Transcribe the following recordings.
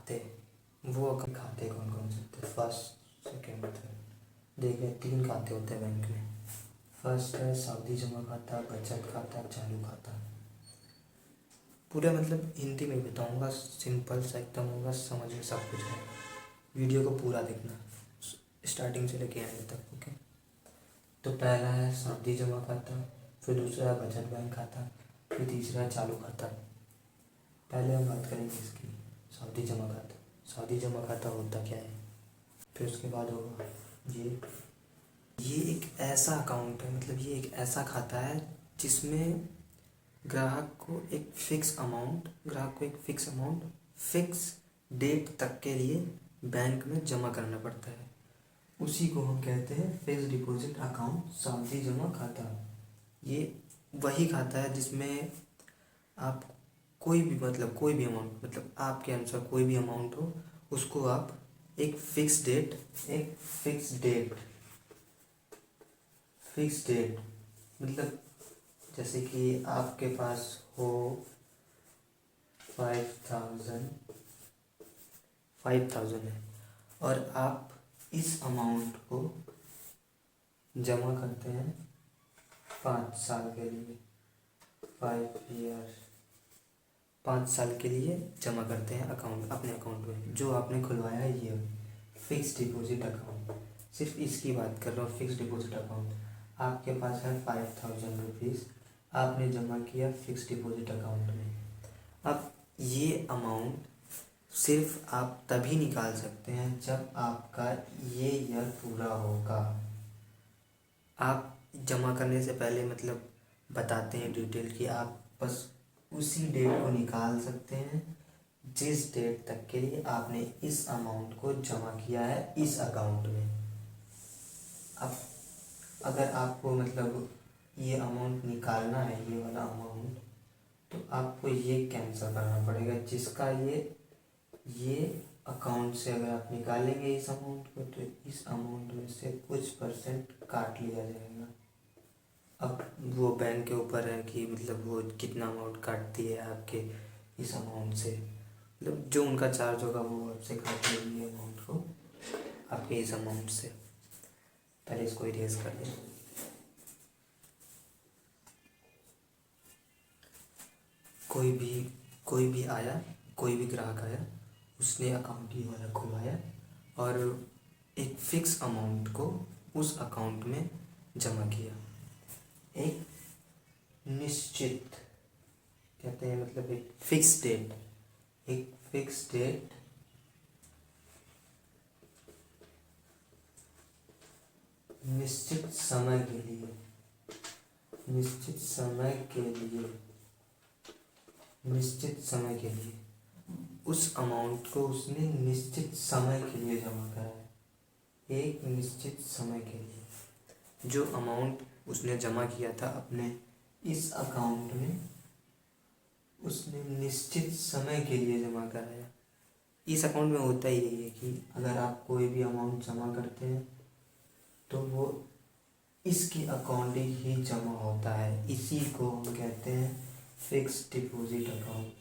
खाते, वो खाते कौन कौन से होते हैं? First, second, third. देखिए 3 खाते होते हैं बैंक में। फर्स्ट है सावधि जमा खाता, बचत खाता, चालू खाता। पूरा मतलब हिंदी में बताऊंगा, सिंपल सा एकदम होगा, समझ में सब कुछ है। वीडियो को पूरा देखना स्टार्टिंग से लेके एंड तक, ओके। तो पहला है सावधि जमा खाता, फिर दूसरा है बचत बैंक खाता, फिर तीसरा है चालू खाता। पहले हम बात करेंगे इसकी, सावधि जमा खाता। सावधि जमा खाता होता क्या है, फिर उसके बाद होगा ये एक ऐसा अकाउंट है, मतलब ये एक ऐसा खाता है जिसमें ग्राहक को एक फिक्स अमाउंट फिक्स डेट तक के लिए बैंक में जमा करना पड़ता है। उसी को हम कहते हैं फिक्स डिपॉजिट अकाउंट, सावधि जमा खाता। ये वही खाता है जिसमें आप कोई भी अमाउंट, मतलब आपके अनुसार कोई भी अमाउंट हो, उसको आप एक फिक्स डेट मतलब जैसे कि आपके पास हो 5,000 है और आप इस अमाउंट को जमा करते हैं 5 साल के लिए, 5 साल के लिए जमा करते हैं अपने अकाउंट में जो आपने खुलवाया है। ये फिक्स डिपॉजिट अकाउंट, सिर्फ इसकी बात कर रहा हूँ। फिक्स डिपॉजिट अकाउंट आपके पास है 5,000 रुपीज़, आपने जमा किया फिक्स डिपॉजिट अकाउंट में। अब ये अमाउंट सिर्फ आप तभी निकाल सकते हैं जब आपका ये ईयर पूरा होगा। आप जमा करने से पहले मतलब बताते हैं डिटेल कि आप बस उसी डेट को निकाल सकते हैं जिस डेट तक के लिए आपने इस अमाउंट को जमा किया है इस अकाउंट में। अब अगर आपको मतलब ये अमाउंट निकालना है, ये वाला अमाउंट, तो आपको ये कैंसिल करना पड़ेगा जिसका ये अकाउंट से अगर आप निकालेंगे इस अमाउंट को, तो इस अमाउंट में से कुछ परसेंट काट लिया जाएगा। अब वो बैंक के ऊपर है कि मतलब वो कितना अमाउंट काटती है आपके इस अमाउंट से, मतलब जो उनका चार्ज होगा वो आपसे काट लेंगे अमाउंट को आपके इस अमाउंट से। पहले इसको इरेज कर दें। कोई भी ग्राहक आया, उसने अकाउंट ये वाला खुलवाया और एक फिक्स अमाउंट को उस अकाउंट में जमा किया। एक निश्चित कहते हैं मतलब एक फिक्स डेट निश्चित समय के लिए उस अमाउंट को उसने निश्चित समय के लिए जमा करा है। एक निश्चित समय के लिए जो अमाउंट उसने जमा किया था अपने इस अकाउंट में, उसने निश्चित समय के लिए जमा कराया। इस अकाउंट में होता ही यही है कि अगर आप कोई भी अमाउंट जमा करते हैं तो वो इसके अकॉर्डिंग ही जमा होता है। इसी को हम कहते हैं फिक्स डिपॉजिट अकाउंट।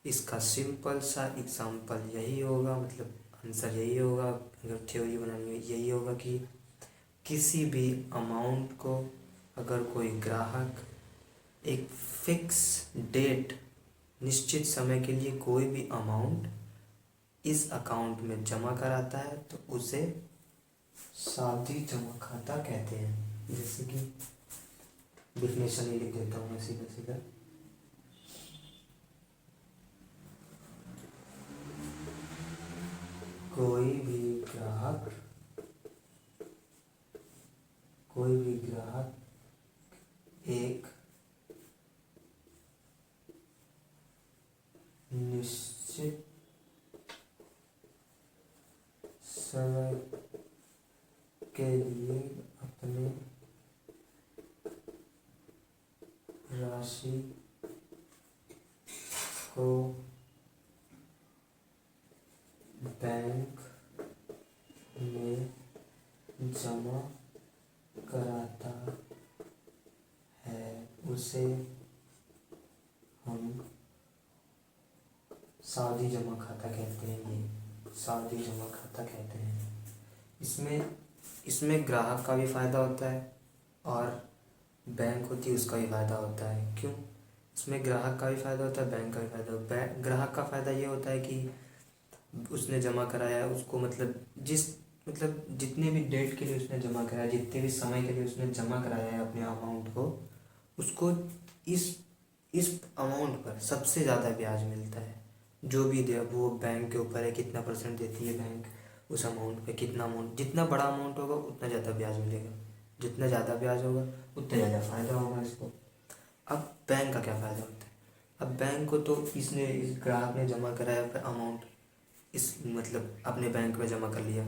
इसका सिंपल सा एग्जांपल यही होगा, मतलब आंसर यही होगा, अगर थ्योरी बनानी है यही होगा कि किसी भी अमाउंट को अगर कोई ग्राहक एक फिक्स डेट निश्चित समय के लिए कोई भी अमाउंट इस अकाउंट में जमा कराता है तो उसे सावधि जमा खाता कहते हैं। जैसे कि डेफिनेशन ही लिख देता हूँ मैं सीधा। कोई भी ग्राहक एक निश्चित समय के लिए अपने राशि को बैंक में जमा कराता है, उसे हम सावधि जमा खाता कहते हैं, ये सावधि जमा खाता कहते हैं। इसमें इसमें ग्राहक का भी फ़ायदा होता है और बैंक होती है उसका भी फ़ायदा होता है। क्यों? इसमें ग्राहक का भी फ़ायदा होता है, बैंक का भी फ़ायदा होता है। ग्राहक का फ़ायदा ये होता है कि उसने जमा कराया है, उसको मतलब जितने भी डेट के लिए उसने जमा कराया, जितने भी समय के लिए उसने जमा कराया है अपने अमाउंट को, उसको इस इस अमाउंट पर सबसे ज़्यादा ब्याज मिलता है। जो भी दे वो बैंक के ऊपर है, कितना परसेंट देती है बैंक उस अमाउंट पे, कितना अमाउंट, जितना बड़ा अमाउंट होगा उतना ज़्यादा ब्याज मिलेगा, जितना ज़्यादा ब्याज होगा उतना ज़्यादा फ़ायदा होगा इसको। अब बैंक का क्या फ़ायदा होता है? अब बैंक को तो इस ग्राहक ने जमा कराया अमाउंट, इस मतलब अपने बैंक में जमा कर लिया।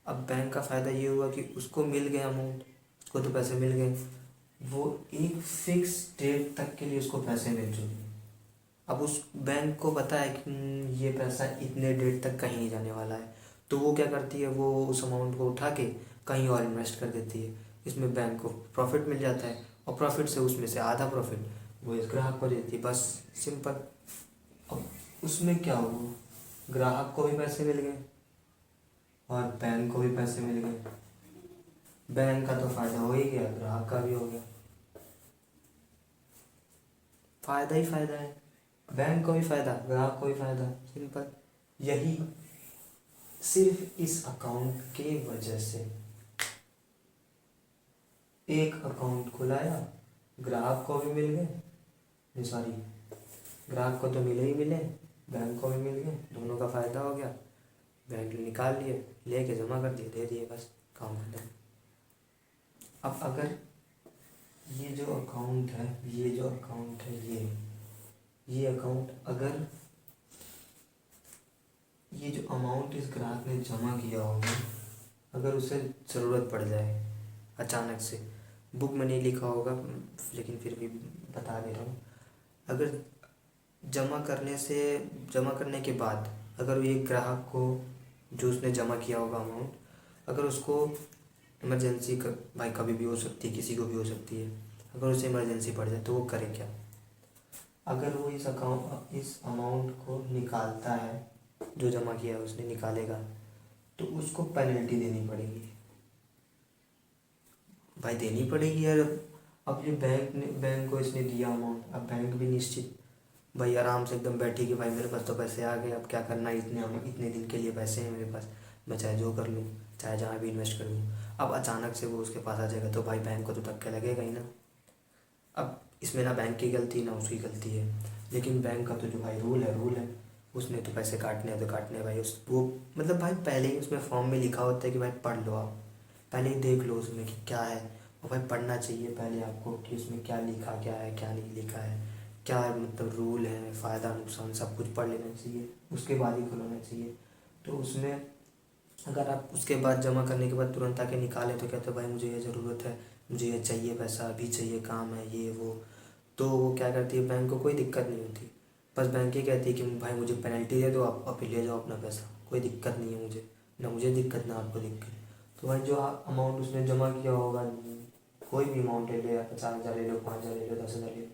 अब बैंक का फ़ायदा ये हुआ कि उसको मिल गया अमाउंट, उसको तो पैसे मिल गए, वो एक फिक्स डेट तक के लिए उसको पैसे मिल चुके। अब उस बैंक को पता है कि ये पैसा इतने डेट तक कहीं नहीं जाने वाला है, तो वो क्या करती है, वो उस अमाउंट को उठा के कहीं और इन्वेस्ट कर देती है। इसमें बैंक को प्रॉफिट मिल जाता है और प्रॉफिट से उसमें से आधा प्रॉफिट वो इस ग्राहक को देती है, बस सिंपल। अब उसमें क्या हुआ, ग्राहक को भी पैसे मिल गए और बैंक को भी पैसे मिल गए। बैंक का तो फायदा हो ही गया, ग्राहक का भी हो गया, फायदा ही फायदा है। बैंक को भी फायदा, ग्राहक को भी फायदा, सिंपल। यही सिर्फ इस अकाउंट के वजह से एक अकाउंट खुलाया, ग्राहक को भी मिल गए, नहीं सॉरी, ग्राहक को तो मिले ही मिले, बैंक को भी मिल गए, दोनों का फायदा हो गया। बैंक ने निकाल लिए, लेके जमा कर दिए, दे दिए, बस काम खत्म। अब अगर ये जो अकाउंट है, ये अकाउंट, अगर ये जो अमाउंट इस ग्राहक ने जमा किया होगा, अगर उसे ज़रूरत पड़ जाए अचानक से, बुक में नहीं लिखा होगा लेकिन फिर भी बता दे रहा हूँ, अगर जमा करने के बाद अगर ये ग्राहक को जो उसने जमा किया होगा अमाउंट, अगर उसको इमरजेंसी भाई कभी भी हो सकती है, किसी को भी हो सकती है, अगर उसे इमरजेंसी पड़ जाए तो वो करे क्या? अगर वो इस अमाउंट को निकालता है, जो जमा किया है उसने निकालेगा, तो उसको पेनल्टी देनी पड़ेगी भाई, देनी पड़ेगी यार। अब ये बैंक को इसने दिया अमाउंट, अब बैंक भी निश्चित भाई आराम से एकदम बैठी कि भाई मेरे पास तो पैसे आ गए, अब क्या करना है, इतने दिन के लिए पैसे हैं मेरे पास, मैं चाहे जो कर लूँ, चाहे जहाँ भी इन्वेस्ट कर लूँ। अब अचानक से वो उसके पास आ जाएगा तो भाई बैंक को तो धक्का लगेगा ही ना। अब इसमें ना बैंक की गलती ना उसकी गलती है, लेकिन बैंक का तो जो भाई रूल है, उसने तो पैसे काटने हैं तो काटने हैं भाई। उस वो मतलब भाई पहले ही उसमें फॉर्म में लिखा होता है कि भाई पढ़ लो, आप पहले ही देख लो उसमें कि क्या है, और भाई पढ़ना चाहिए पहले आपको कि उसमें क्या लिखा, क्या है क्या नहीं लिखा है, क्या मतलब रूल है, फ़ायदा नुकसान सब कुछ पढ़ लेना चाहिए, उसके बाद ही खुलवाना चाहिए। तो उसमें अगर आप उसके बाद जमा करने के बाद तुरंत आके निकालें तो कहते भाई मुझे ये ज़रूरत है, मुझे ये चाहिए, पैसा अभी चाहिए, काम है ये वो, तो वो क्या करती है, बैंक को कोई दिक्कत नहीं होती। बस बैंक ये कहती है कि भाई मुझे पेनल्टी दे दो, आप फिर ले जाओ अपना पैसा, कोई दिक्कत नहीं है मुझे, ना मुझे दिक्कत ना आपको दिक्कत। तो भाई जो अमाउंट उसने जमा किया होगा, कोई भी अमाउंट ले लो यार, 50,000 ले लो, 5,000 ले लो, 10,000 ले लो,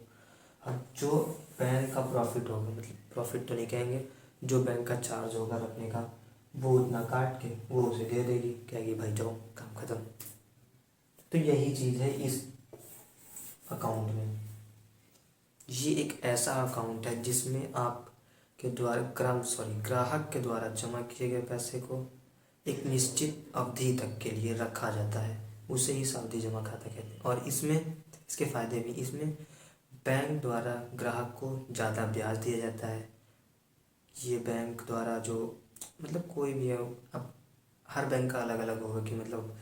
अब जो बैंक का प्रॉफिट होगा, मतलब प्रॉफिट तो नहीं कहेंगे, जो बैंक का चार्ज होगा रखने का, वो उतना काट के वो उसे दे देगी, कहेगी भाई जाओ काम खत्म। तो यही चीज़ है इस अकाउंट में। ये एक ऐसा अकाउंट है जिसमें आप के द्वारा ग्राहक के द्वारा जमा किए गए पैसे को एक निश्चित अवधि तक के लिए रखा जाता है, उसे ही सावधि जमा खाता कहते हैं। और इसमें इसके फ़ायदे भी, इसमें बैंक द्वारा ग्राहक को ज़्यादा ब्याज दिया जाता है। ये बैंक द्वारा जो मतलब कोई भी है, अब हर बैंक का अलग अलग होगा कि मतलब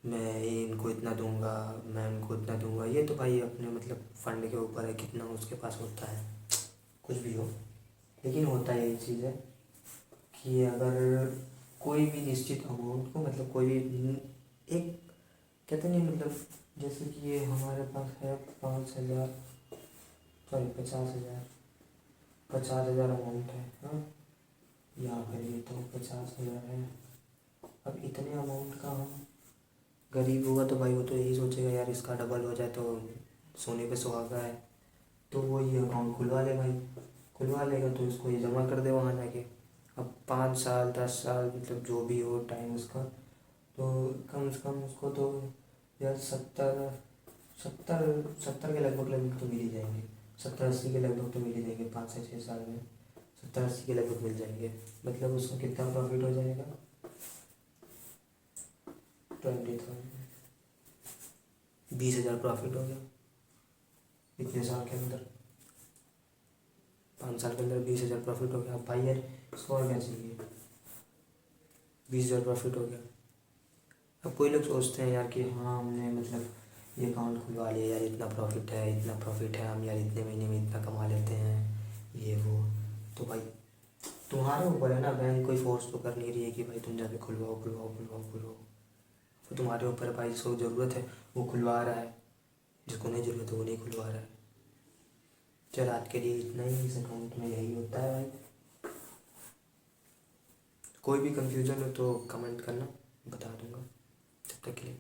मैं इनको इतना दूंगा, मैं उनको इतना दूंगा, ये तो भाई अपने मतलब फंड के ऊपर है कितना उसके पास होता है, कुछ भी हो, लेकिन होता यही चीज़ है कि अगर कोई भी निश्चित अमाउंट को मतलब कोई भी एक कहते नहीं मतलब, जैसे कि ये हमारे पास है 5,000 सॉरी 50,000, 50,000 अमाउंट है, हाँ यहाँ पर ये तो 50,000 है। अब इतने अमाउंट का हम, गरीब होगा तो भाई वो तो यही सोचेगा यार इसका डबल हो जाए तो सोने पे सुहागा है, तो वो ये अकाउंट खुलवा ले भाई, खुलवा लेगा तो उसको ये जमा कर दे वहाँ जाके। अब 5 साल 10 साल मतलब जो भी हो टाइम उसका, तो कम से कम उसको तो यार 70 के लगभग तो मिल ही जाएंगे। 70-80 के लगभग तो मिल ही जाएंगे 5 से 6 साल में। 70-80 के लगभग मिल जाएंगे। मतलब उसका कितना प्रॉफिट हो जाएगा? 20,000, 20,000 प्रॉफिट हो गया इतने साल के अंदर। 5 साल के अंदर 20,000 प्रॉफिट हो गया। अब भाई यार इसको और क्या चाहिए? 20,000 प्रॉफिट हो गया। अब कोई लोग सोचते हैं यार कि हाँ हमने मतलब ये अकाउंट खुलवा लिया यार, इतना प्रॉफिट है, इतना प्रॉफिट है, हम यार इतने महीने में इतना कमा लेते हैं ये वो। तो भाई तुम्हारे ऊपर है ना, बैंक कोई फोर्स तो कर नहीं रही है कि भाई तुम जाके खुलवाओ खुलवाओ खुलवाओ खुलवाओ। तो तुम्हारे ऊपर है भाई, जिसको ज़रूरत है वो खुलवा रहा है, जिसको नहीं ज़रूरत है वो नहीं खुलवा रहा है। चल आज के लिए इतना ही, इस अकाउंट में यही होता है भाई। कोई भी कंफ्यूजन हो तो कमेंट करना, बता दूंगा। तब तक के लिए।